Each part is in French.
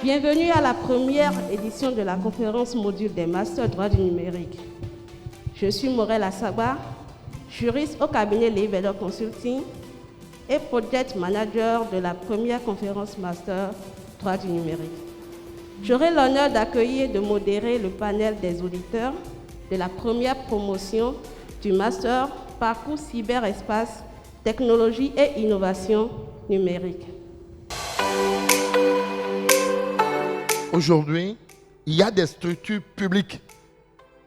Bienvenue à la première édition de la conférence module des masters droit du numérique. Je suis Morel Assagba, juriste au cabinet Leveler Consulting et project manager de la première conférence master droit du numérique. J'aurai l'honneur d'accueillir et de modérer le panel des auditeurs de la première promotion du master Parcours cyberespace, technologie et innovation numérique. Aujourd'hui, il y a des structures publiques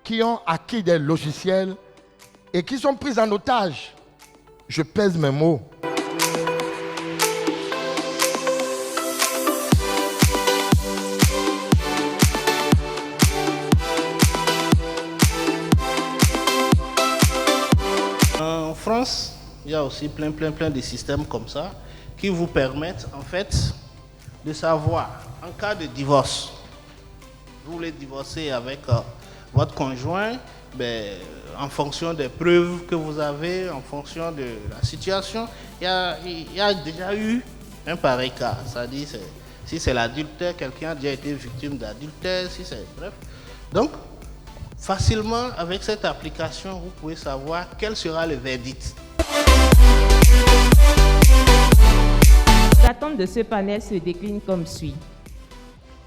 qui ont acquis des logiciels et qui sont prises en otage. Je pèse mes mots. En France, il y a aussi plein de systèmes comme ça qui vous permettent en fait de savoir en cas de divorce. Vous voulez divorcer avec votre conjoint, en fonction des preuves que vous avez, en fonction de la situation, il y a déjà eu un pareil cas. C'est-à-dire, si c'est l'adultère, quelqu'un a déjà été victime d'adultère, bref. Donc, facilement, avec cette application, vous pouvez savoir quel sera le verdict. L'attente de ce panel se décline comme suit.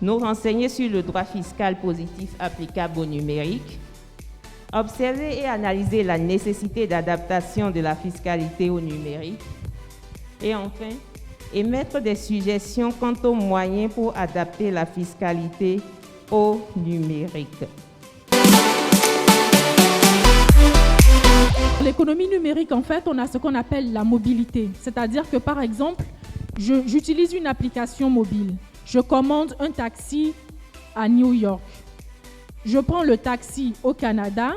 Nous renseigner sur le droit fiscal positif applicable au numérique, observer et analyser la nécessité d'adaptation de la fiscalité au numérique, et enfin, émettre des suggestions quant aux moyens pour adapter la fiscalité au numérique. L'économie numérique, en fait, on a ce qu'on appelle la mobilité. C'est-à-dire que, par exemple, j'utilise une application mobile. Je commande un taxi à New York. Je prends le taxi au Canada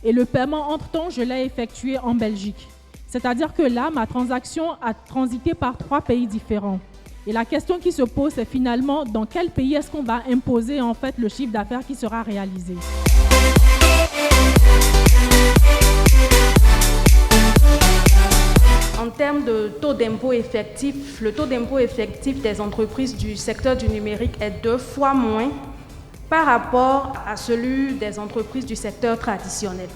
et le paiement entre-temps, je l'ai effectué en Belgique. C'est-à-dire que là, ma transaction a transité par 3 pays différents. Et la question qui se pose, c'est finalement dans quel pays est-ce qu'on va imposer en fait le chiffre d'affaires qui sera réalisé. En termes de taux d'impôt effectif, le taux d'impôt effectif des entreprises du secteur du numérique est 2 fois moins par rapport à celui des entreprises du secteur traditionnel.